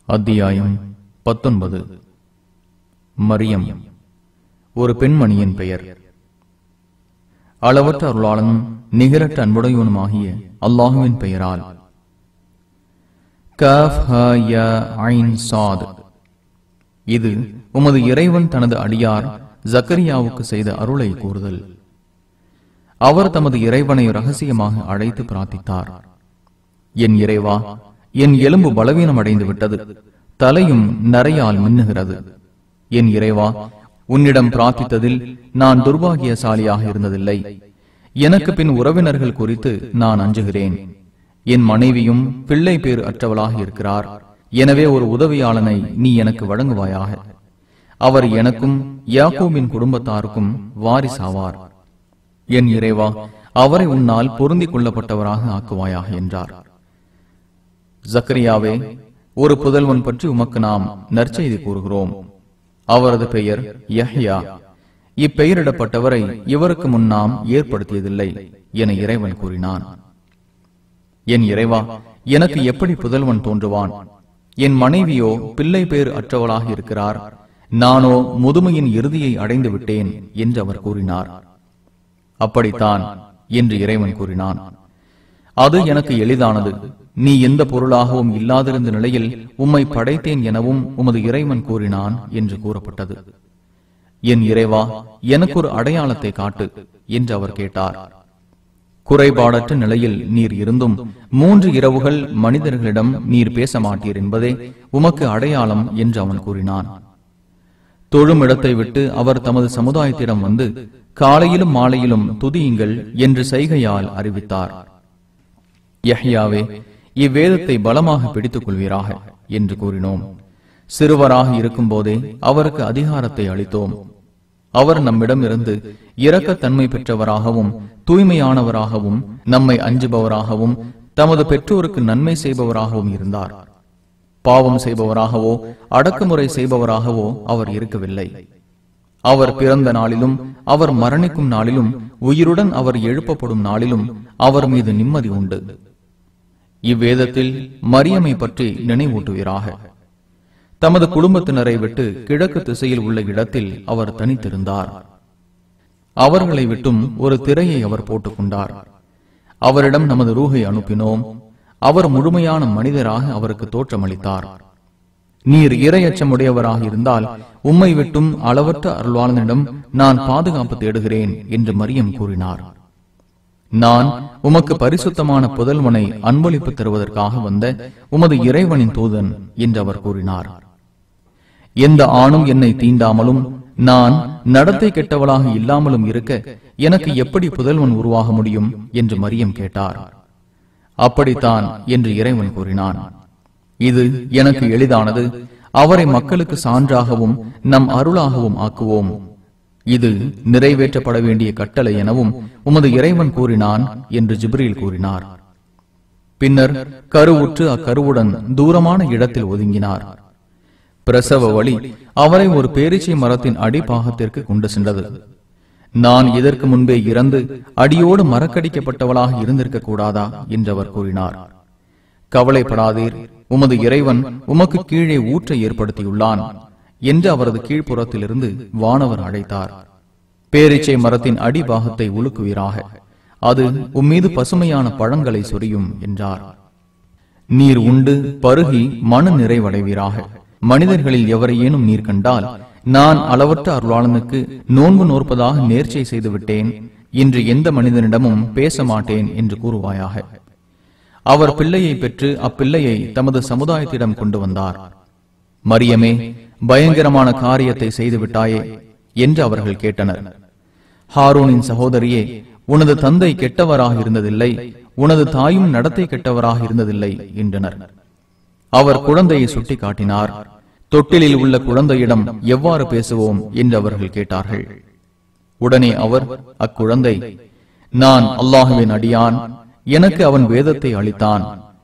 அத்தியாயம் 19. மரியம் ஒரு பெண்மணியின் பெயர். அளவற்ற அருளாளனும் நிகரற்ற அன்புடையவனுமாகிய அல்லாஹுவின் பெயரால். கஃப் ஹ ய ஐன் சாத். இது உமது இறைவன் தனது அடியார் ஜக்கரியாவுக்கு செய்த அருளை கூறுதல். அவர் தமது இறைவனை ரகசியமாக அழைத்து பிரார்த்தித்தார். என் இறைவா, என் எலும்பு பலவீனம் அடைந்து விட்டது, தலையும் நரையால் மின்னுகிறது. என் இறைவா, உன்னிடம் பிரார்த்தித்ததில் நான் துர்பாகியசாலியாக இருந்ததில்லை. எனக்கு பின் உறவினர்கள் குறித்து நான் அஞ்சுகிறேன். என் மனைவியும் பிள்ளை பேறு அற்றவளாக இருக்கிறார். எனவே ஒரு உதவியாளனை நீ எனக்கு வழங்குவாயாக. அவர் எனக்கும் யாக்கோபின் குடும்பத்தாருக்கும் வாரிசாவார். என் இறைவா, அவரை உன்னால் பொருந்திக் கொள்ளப்பட்டவராக ஆக்குவாயாக என்றார். ஜக்கரியாவே, ஒரு புதல்வன் பற்றி உமக்கு நாம் நற்செய்தி கூறுகிறோம். அவரது பெயர் யஹ்யா. இப்பெயரிடப்பட்டவரை இவருக்கு முன் நாம் ஏற்படுத்தியதில்லை என இறைவன் கூறினான். என் இறைவா, எனக்கு எப்படி புதல்வன் தோன்றுவான்? என் மனைவியோ பிள்ளை பேறு அற்றவளாக இருக்கிறார். நானோ முதுமையின் இறுதியை அடைந்து விட்டேன் என்று அவர் கூறினார். அப்படித்தான் என்று இறைவன் கூறினான். அது எனக்கு எளிதானது. நீ எந்த பொருளாகவும் இல்லாதிருந்த நிலையில் உம்மை படைத்தேன் எனவும் உமது இறைவன் கூறினான் என்று கூறப்பட்டது. என் இறைவா, எனக்கு ஒரு அடையாளத்தை காட்டு என்று அவர் கேட்டார். குறைபாடற்ற நிலையில் நீர் இருந்தும் 3 இரவுகள் மனிதர்களிடம் நீர் பேச மாட்டீர் என்பதே உமக்கு அடையாளம் என்று அவன் கூறினான். தொழும் இடத்தை விட்டு அவர் தமது சமுதாயத்திடம் வந்து காலையிலும் மாலையிலும் துதியுங்கள் என்று செய்கையால் அறிவித்தார். யஹ்யாவே, இவ்வேதத்தை பலமாக பிடித்துக் கொள்வீராக என்று கூறினோம். சிறுவராக இருக்கும் போதே அவருக்கு அதிகாரத்தை அளித்தோம். அவர் நம்மிடம் இருந்து இரக்கத்தன்மை பெற்றவராகவும் தூய்மையானவராகவும் நம்மை அஞ்சுபவராகவும் தமது பெற்றோருக்கு நன்மை செய்பவராகவும் இருந்தார். பாவம் செய்பவராகவோ அடக்குமுறை செய்பவராகவோ அவர் இருக்கவில்லை. அவர் பிறந்த நாளிலும் அவர் மரணிக்கும் நாளிலும் உயிருடன் அவர் எழுப்பப்படும் நாளிலும் அவர் மீது நிம்மதி உண்டு. இவ்வேதத்தில் மரியமை பற்றி நினைவூட்டுவீராக. தமது குடும்பத்தினரை விட்டு கிழக்கு திசையில் உள்ள இடத்தில் அவர் தனித்திருந்தார். அவர்களை விட்டும் ஒரு திரையை அவர் போட்டுக் கொண்டார். அவரிடம் நமது ரூஹை அனுப்பினோம். அவர் முழுமையான மனிதராக அவருக்கு தோற்றமளித்தார். நீர் இறையச்சமுடையவராக இருந்தால் உம்மை விட்டும் அளவற்ற அருள்வாளனிடம் நான் பாதுகாப்பு தேடுகிறேன் என்று மரியம் கூறினார். நான் உமக்கு பரிசுத்தமான புதல்வனை அன்பளிப்பு தருவதற்காக வந்த உமது இறைவனின் தூதன் என்று அவர் கூறினார். எந்த ஆணும் என்னை தீண்டாமலும் நான் நடத்தை கெட்டவளாக இல்லாமலும் இருக்க எனக்கு எப்படி புதல்வன் உருவாக முடியும் என்று மரியம் கேட்டார். அப்படித்தான் என்று இறைவன் கூறினான். இது எனக்கு எளிதானது. அவரை மக்களுக்கு சான்றாகவும் நம் அருளாகவும் ஆக்குவோம். இது நிறைவேற்றப்பட வேண்டிய கட்டளை எனவும் உமது இறைவன் கூறினான் என்று ஜிப்ரீல் கூறினார். பின்னர் கருவுற்று அக்கருவுடன் தூரமான இடத்தில் ஒதுங்கினார். பிரசவ வலி அவரை ஒரு பேரீச்சை மரத்தின் அடிப்பாகத்திற்கு கொண்டு சென்றது. நான் இதற்கு முன்பே இறந்து அடியோடு மரக்கடிக்கப்பட்டவளாக இருந்திருக்க கூடாதா என்று அவர் கூறினார். கவலைப்படாதீர், உமது இறைவன் உமக்கு கீழே ஊற்றை ஏற்படுத்தியுள்ளான் என்று அவரது கீழ்ப்புறத்திலிருந்து வானவர் அழைத்தார். பேரீச்சை மரத்தின் அடிபாகத்தை உலுக்குவீராக, அது உம்மீது பசுமையான பழங்களை சொரியும் என்றார். நீர் உண்டு பருகி மன நிறைவடைவீராக. மனிதர்களில் எவரையேனும் நீர் கண்டால், நான் அளவற்ற அருளாளனுக்கு நோன்பு நோற்பதாக நேர்ச்சை செய்துவிட்டேன், இன்று எந்த மனிதனிடமும் பேச மாட்டேன் என்று கூறுவாயாக. அவர் பிள்ளையை பெற்று அப்பிள்ளையை தமது சமுதாயத்திடம் கொண்டு வந்தார். மரியமே, பயங்கரமான காரியத்தை செய்துவிட்டாயே என்று அவர்கள் கேட்டனர். ஹாரூனின் சகோதரியே, உனது தந்தை கெட்டவராக இருந்ததில்லை, உனது தாயும் நடத்தை கெட்டவராக இருந்ததில்லை என்றனர். அவர் குழந்தையை சுட்டி காட்டினார். தொட்டிலில் உள்ள குழந்தையிடம் எவ்வாறு பேசுவோம் என்று அவர்கள் கேட்டார்கள். உடனே அவர், அக்குழந்தை, நான் அல்லாஹுவின் அடியான், எனக்கு அவன் வேதத்தை அளித்தான்,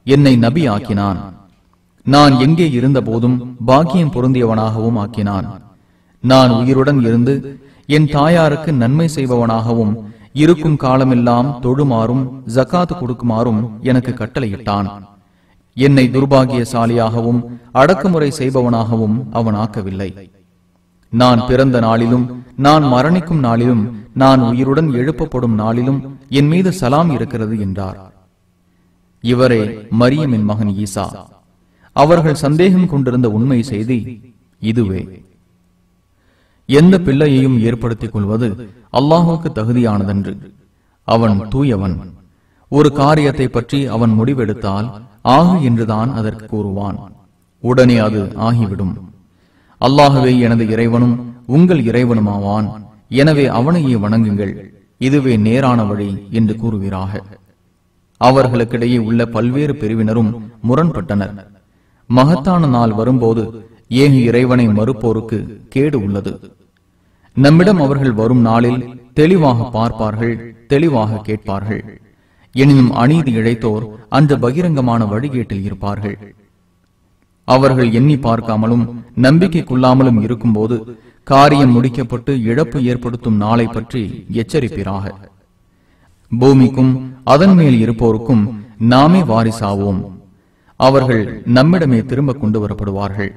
என்னை நபி ஆக்கினான், நான் எங்கே இருந்த போதும் பாக்கியம் பொருந்தியவனாகவும் ஆக்கினான், நான் உயிருடன் இருந்து என் தாயாருக்கு நன்மை செய்பவனாகவும் இருக்கும் காலமெல்லாம் தொழுமாறும் ஜக்காத்து கொடுக்குமாறும் எனக்கு கட்டளையிட்டான். என்னை துர்பாகியசாலியாகவும் அடக்குமுறை செய்பவனாகவும் அவன் ஆக்கவில்லை. நான் பிறந்த நாளிலும் நான் மரணிக்கும் நாளிலும் நான் உயிருடன் எழுப்பப்படும் நாளிலும் என் மீது சலாம் இருக்கிறது என்றார். இவரே மரியமின் மகன் ஈசா. அவர்கள் சந்தேகம் கொண்டிருந்த உண்மை செய்தி இதுவே. எந்த பிள்ளையையும் ஏற்படுத்திக் கொள்வது அல்லாஹுக்கு தகுதியானதன்று. அவன் தூயவன். ஒரு காரியத்தை பற்றி அவன் முடிவெடுத்தால் ஆகு என்றுதான் அதற்கு கூறுவான். உடனே அது ஆகிவிடும். அல்லாஹுவே எனது இறைவனும் உங்கள் இறைவனுமாவான். எனவே அவனையே வணங்குங்கள். இதுவே நேரான வழி என்று கூறுவீராக. அவர்களுக்கிடையே உள்ள பல்வேறு பிரிவினரும் முரண்பட்டனர். மகத்தான நாள் வரும்போது ஏக இறைவனை மறுப்போருக்கு கேடு உள்ளது. நம்மிடம் அவர்கள் வரும் நாளில் தெளிவாக பார்ப்பார்கள், தெளிவாக கேட்பார்கள். எனினும் அநீதி இழைத்தோர் அந்த பகிரங்கமான வழிகேட்டில் இருப்பார்கள். அவர்கள் எண்ணி பார்க்காமலும் நம்பிக்கைக்குள்ளாமலும் இருக்கும்போது காரியம் முடிக்கப்பட்டு இழப்பு ஏற்படுத்தும் நாளை பற்றி எச்சரிப்பீராக. பூமிக்கும் அதன் மேல் இருப்போருக்கும் நாமே வாரிசாவோம். அவர்கள் நம்மிடமே திரும்ப கொண்டு வரப்படுவார்கள்.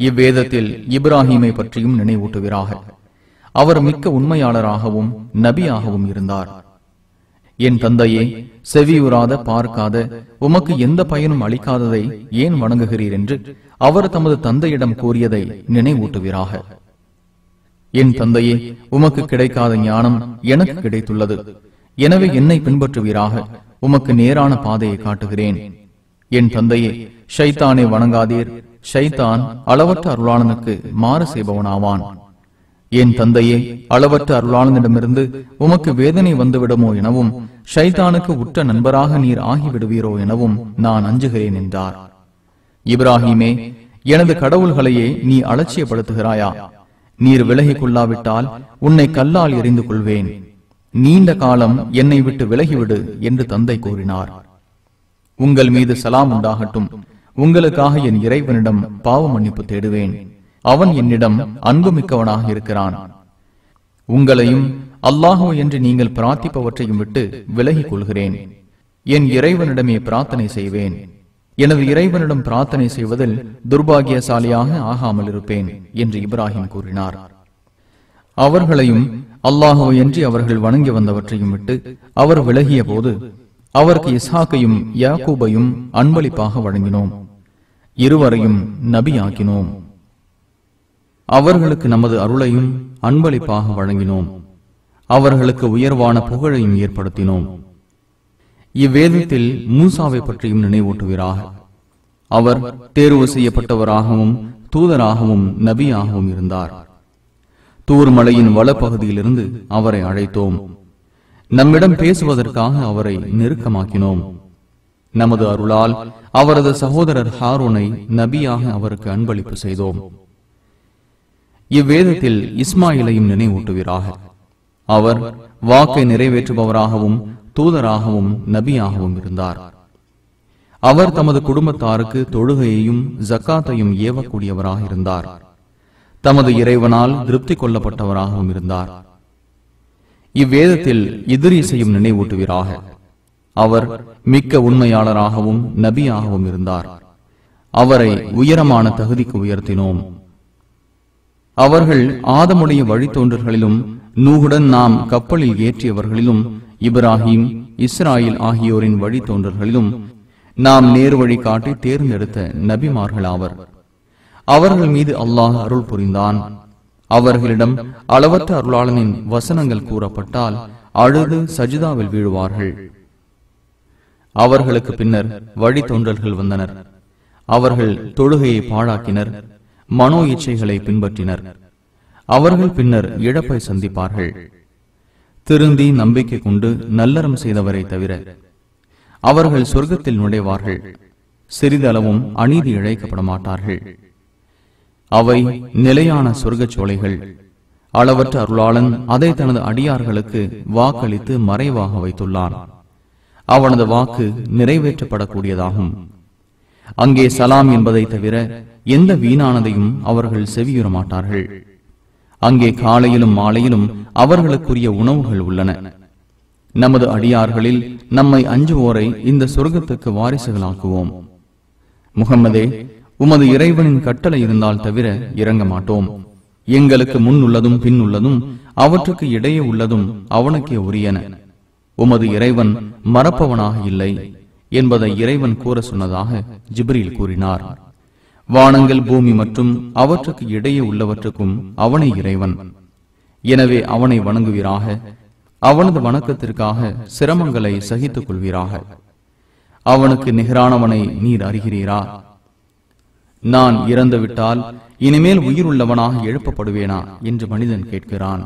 இவ்வேதத்தில் இப்ராஹீமை பற்றியும் நினைவூட்டுவீராக. அவர் மிக்க உண்மையாளராகவும் நபியாகவும் இருந்தார். என் தந்தையே, செவியுறாத பார்க்காத உமக்கு எந்த பயனும் அளிக்காததை ஏன் வணங்குகிறீர் என்று அவர் தமது தந்தையிடம் கூறியதை நினைவூட்டுவீராக. என் தந்தையே, உமக்கு கிடைக்காத ஞானம் எனக்கு கிடைத்துள்ளது. எனவே என்னை பின்பற்றுவீராக. உமக்கு நேரான பாதையை காட்டுகிறேன். என் தந்தையே, ஷைத்தானை வணங்காதீர். ஷைத்தான் அளவற்ற அருளாளனுக்கு மாறு செய்பவனாவான். என் தந்தையே, அளவற்ற அருளாளனிடமிருந்து உமக்கு வேதனை வந்துவிடுமோ எனவும் ஷைத்தானுக்கு உற்ற நண்பராக நீர் ஆகிவிடுவீரோ எனவும் நான் அஞ்சுகிறேன் என்றார். இப்ராஹீமே, எனது கடவுள்களையே நீ அலட்சியப்படுத்துகிறாயா? நீர் விலகிக் கொள்ளாவிட்டால் உன்னை கல்லால் எறிந்து கொள்வேன். நீண்ட காலம் என்னை விட்டு விலகிவிடு என்று தந்தை கூறினார். உங்கள் மீது சலாம் உண்டாகட்டும். உங்களுக்காக என் இறைவனிடம் பாவ மன்னிப்பு தேடுவேன். அவன் என்னிடம் அன்புமிக்கவனாக இருக்கிறான். உங்களையும் அல்லாஹோ என்று நீங்கள் பிரார்த்திப்பவற்றையும் விட்டு விலகிக் கொள்கிறேன். என் இறைவனிடமே பிரார்த்தனை செய்வேன். எனது இறைவனிடம் பிரார்த்தனை செய்வதில் துர்பாகியசாலியாக ஆகாமல் இருப்பேன் என்று இப்ராஹிம் கூறினார். அவர்களையும் அல்லாஹோ என்று அவர்கள் வணங்கி வந்தவற்றையும் விட்டு அவர் விலகிய போது அவருக்கு இஸ்ஹாக்கையும் யாக்கூபையும் அன்பளிப்பாக வழங்கினோம். இருவரையும் நபி ஆக்கினோம். அவர்களுக்கு நமது அருளையும் அன்பளிப்பாக வழங்கினோம். அவர்களுக்கு உயர்வான புகழையும் ஏற்படுத்தினோம். இவ்வேதத்தில் மூசாவை பற்றியும் நினைவூட்டுவீராக. அவர் தேர்வு செய்யப்பட்டவராகவும் தூதராகவும் நபியாகவும் இருந்தார். தூர் மலையின் வளப்பகுதியிலிருந்து அவரை அழைத்தோம். நம்மிடம் பேசுவதற்காக அவரை நெருக்கமாக்கினோம். நமது அருளால் அவரது சகோதரர் ஹாரூனை நபியாக அவருக்கு அன்பளிப்பு செய்தோம். இவ்வேதத்தில் இஸ்மாயிலையும் நினைவூட்டுவீராக. அவர் வாக்கை நிறைவேற்றுபவராகவும் தூதராகவும் நபியாகவும் இருந்தார். அவர் தமது குடும்பத்தாருக்கு தொழுகையையும் ஜக்காத்தையும் ஏவக்கூடியவராக இருந்தார். தமது இறைவனால் திருப்தி கொள்ளப்பட்டவராகவும் இருந்தார். இவ்வேதத்தில் இத்ரீஸையும் நினைவூட்டுவீராக. அவர் மிக்க உண்மையாளராகவும் நபியாகவும் இருந்தார். அவரை உயரமான தகுதிக்கு உயர்த்தினோம். அவர்கள் ஆதமுடைய வழித்தோன்றர்களிலும் நூகுடன் நாம் கப்பலில் ஏற்றியவர்களிலும் இப்ராஹிம் இஸ்ராயில் ஆகியோரின் வழித்தோன்றர்களிலும் நாம் நேர் வழி காட்டி தேர்ந்தெடுத்த நபிமார்கள் ஆவர். அவர்கள் மீது அல்லாஹ் அருள் புரிந்தான். அவர்களிடம் அளவற்ற அருளாளனின் வசனங்கள் கூறப்பட்டால் அழுது சஜிதாவில் வீழுவார்கள். அவர்களுக்கு பின்னர் வழித்தோன்றல்கள் வந்தனர். அவர்கள் தொழுகையை பாழாக்கினர், மனோ இச்சைகளை பின்பற்றினர். அவர்கள் பின்னர் இழப்பை சந்திப்பார்கள். திருந்தி நம்பிக்கை கொண்டு நல்லறம் செய்தவரை தவிர அவர்கள் சொர்க்கத்தில் நுழைவார்கள். சிறிதளவும் அநீதி இழைக்கப்பட மாட்டார்கள். அவை நிலையான சொர்க்கச் சோலைகள். அளவற்ற அருளாளன் அதை தனது அடியார்களுக்கு வாக்களித்து மறைவாக வைத்துள்ளான். அவனது வாக்கு நிறைவேற்றப்படக்கூடியதாகும். அங்கே சலாம் என்பதை தவிர எந்த வீணானதையும் அவர்கள் செவியுற மாட்டார்கள். அங்கே காலையிலும் மாலையிலும் அவர்களுக்குரிய உணவுகள் உள்ளன. நமது அடியார்களில் நம்மை அஞ்சுவோரை இந்த சொர்க்கத்துக்கு வாரிசுகளாக்குவோம். முகம்மதே, உமது இறைவனின் கட்டளை இருந்தால் தவிர இறங்க மாட்டோம். எங்களுக்கு முன் உள்ளதும் பின் உள்ளதும் அவற்றுக்கு இடையே உள்ளதும் அவனுக்கே உரியன. உமது இறைவன் மறப்பவனாக இல்லை என்பதை இறைவன் கூற சொன்னதாக ஜிப்ரீல் கூறினார். வானங்கள், பூமி மற்றும் அவற்றுக்கு இடையே உள்ளவற்றுக்கும் அவனை இறைவன். எனவே அவனை வணங்குவீராக. அவனது வணக்கத்திற்காக சிரமங்களை சகித்துக் கொள்வீராக. அவனுக்கு நிகரானவனை நீர் அறிகிறீரா? நான் இறந்துவிட்டால் இனிமேல் உயிர் உள்ளவனாக எழுப்பப்படுவேனா என்று மனிதன் கேட்கிறான்.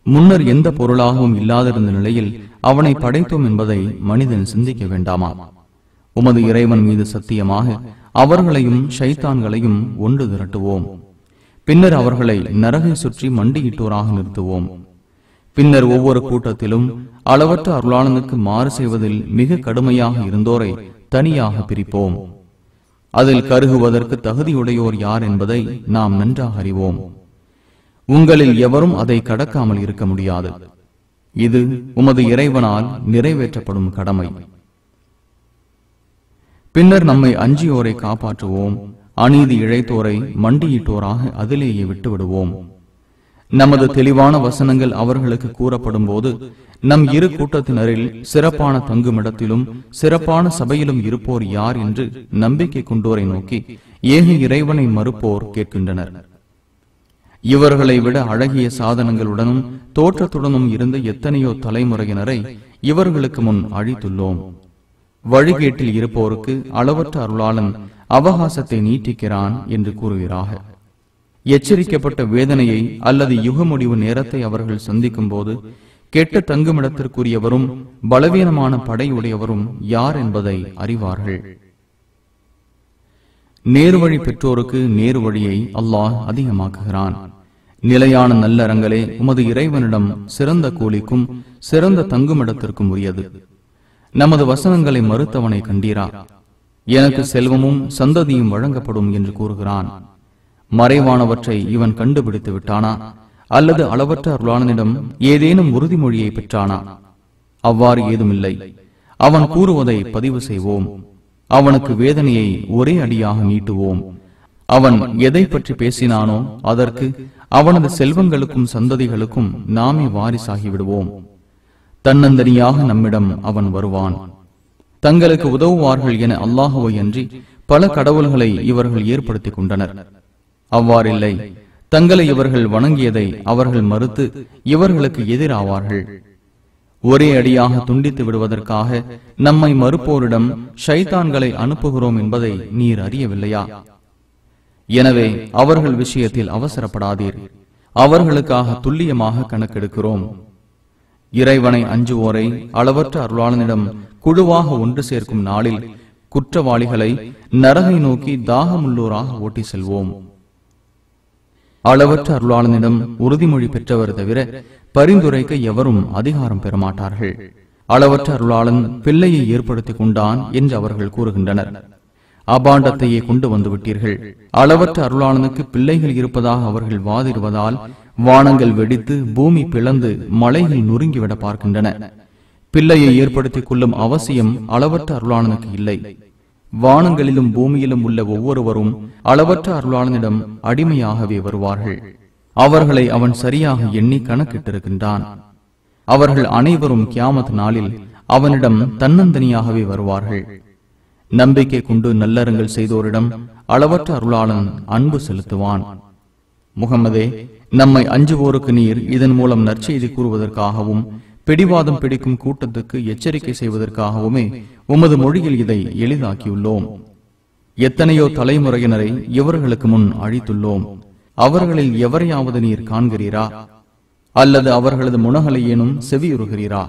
முன்னர் எந்த பொருளாகவும் இல்லாதிருந்த நிலையில் அவனை படைத்தோம் என்பதை மனிதன் சிந்திக்க வேண்டாமா? உமது இறைவன் மீது சத்தியமாக அவர்களையும் ஷைத்தான்களையும் ஒன்று திரட்டுவோம். பின்னர் அவர்களை நரகை சுற்றி மண்டியிட்டோராக நிறுத்துவோம். பின்னர் ஒவ்வொரு கூட்டத்திலும் அளவற்ற அருளாளனுக்கு மாறு செய்வதில் மிக கடுமையாக இருந்தோரை தனியாக பிரிப்போம். அதில் கருகுவதற்கு தகுதியுடையோர் யார் என்பதை நாம் நன்றாக அறிவோம். உங்களில் எவரும் அதை கடக்காமல் இருக்க முடியாது. இது உமது இறைவனால் நிறைவேற்றப்படும் கடமை. பின்னர் நம்மை அஞ்சியோரை காப்பாற்றுவோம். அநீதி இழைத்தோரை மண்டியிட்டோராக அதிலேயே விட்டுவிடுவோம். நமது தெளிவான வசனங்கள் அவர்களுக்கு கூறப்படும் போது நம் இரு கூட்டத்தினரில் சிறப்பான தங்குமிடத்திலும் சிறப்பான சபையிலும் இருப்போர் யார் என்று நம்பிக்கை கொண்டோரை நோக்கி ஏக இறைவனை மறுப்போர் கேட்கின்றனர். இவர்களை விட அழகிய சாதனங்களுடனும் தோற்றத்துடனும் இருந்த எத்தனையோ தலைமுறையினரை இவர்களுக்கு முன் அழித்துள்ளோம். வழிகேட்டில் இருப்போருக்கு அளவற்ற அருளாளன் அவகாசத்தை நீட்டிக்கிறான் என்று கூறுகிறார்கள். எச்சரிக்கப்பட்ட வேதனையை அல்லது யுக முடிவு நேரத்தை அவர்கள் சந்திக்கும் போது கெட்ட தங்குமிடத்திற்குரியவரும் பலவீனமான படையுடையவரும் யார் என்பதை அறிவார்கள். நேர்வழி பெற்றோருக்கு நேர்வழியை அல்லாஹ் அதிகமாக்குகிறான். நிலையான நல்லறங்களே உமது இறைவனிடம் சிறந்த கூலிக்கும் சிறந்த தங்குமிடத்திற்கும் உரியது. நமது வசனங்களை மறுத்தவனை கண்டீரா? எனக்கு செல்வமும் சந்ததியும் வழங்கப்படும் என்று கூறுகிறான். மறைவானவற்றை இவன் கண்டுபிடித்து விட்டானா? அல்லது அளவற்ற அருளாளனிடம் ஏதேனும் உறுதிமொழியை பெற்றானா? அவ்வாறு ஏதுமில்லை. அவன் கூறுவதை பதிவு செய்வோம். அவனுக்கு வேதனையை ஒரே அடியாக நீட்டுவோம். அவன் எதை பற்றி பேசினானோ அதற்கு அவனது செல்வங்களுக்கும் சந்ததிகளுக்கும் நாமே வாரிசாகிவிடுவோம். தன்னந்தனியாக நம்மிடம் அவன் வருவான். தங்களுக்கு உதவுவார்கள் என அல்லாஹுவை அன்றி பல கடவுள்களை இவர்கள் ஏற்படுத்திக் கொண்டனர். அவ்வாறில்லை. தங்களை இவர்கள் வணங்கியதை அவர்கள் மறுத்து இவர்களுக்கு எதிராவார்கள். ஒரே அடியாக துண்டித்து விடுவதற்காக நம்மை மறுப்போரிடம் ஷைத்தான்களை அனுப்புகிறோம் என்பதை நீர் அறியவில்லையா? எனவே அவர்கள் விஷயத்தில் அவசரப்படாதீர். அவர்களுக்காக துல்லியமாக கணக்கெடுக்கிறோம். இறைவனை அஞ்சுவோரை அளவற்ற அருளாளனிடம் குழுவாக ஒன்று சேர்க்கும் நாளில் குற்றவாளிகளை நரகை நோக்கி தாகமுள்ளோராக ஓட்டி செல்வோம். அளவற்ற அருளாளனிடம் உறுதிமொழி பெற்றவர் தவிர பரிந்துரைக்க எவரும் அதிகாரம் பெறமாட்டார்கள். அளவற்ற அருளாளன் பிள்ளையை ஏற்படுத்திக் கொண்டான் என்று அவர்கள் கூறுகின்றனர். அபாண்டத்தையே கொண்டு வந்து விட்டீர்கள். அளவற்ற அருளாளனுக்கு பிள்ளைகள் இருப்பதாக அவர்கள் வாதிடுவதால் வானங்கள் வெடித்து பூமி பிளந்து மலைகள் நொறுங்கிவிட பார்க்கின்றன. பிள்ளையை ஏற்படுத்திக் கொள்ளும் அவசியம் அளவற்ற அருளாளனுக்கு இல்லை. வானங்களிலும் பூமியிலும் உள்ள ஒவ்வொருவரும் அளவற்ற அருளாளனிடம் அடிமையாகவே வருவார்கள். அவர்களை அவன் சரியாக எண்ணி கணக்கிட்டிருக்கின்றான். அவர்கள் அனைவரும் கியாமத் நாளில் அவனிடம் தன்னந்தனியாகவே வருவார்கள். நம்பிக்கை கொண்டு நல்லறங்கள் செய்தோரிடம் அளவற்ற அருளாளன் அன்பு செலுத்துவான். முகம்மதே, நம்மை அஞ்சுவோருக்கு நீர் இதன் மூலம் நற்செய்தி கூறுவதற்காகவும் பிடிவாதம் பிடிக்கும் கூட்டத்துக்கு எச்சரிக்கை செய்வதற்காகவுமே உமது மொழியில் இதை எளிதாக்கியுள்ளோம். எத்தனையோ தலைமுறையினரை இவர்களுக்கு முன் அழித்துள்ளோம். அவர்களில் எவரையாவது நீர் காண்கிறீரா? அல்லது அவர்களது முனகலை ஏனும் செவியுறுகிறீரா?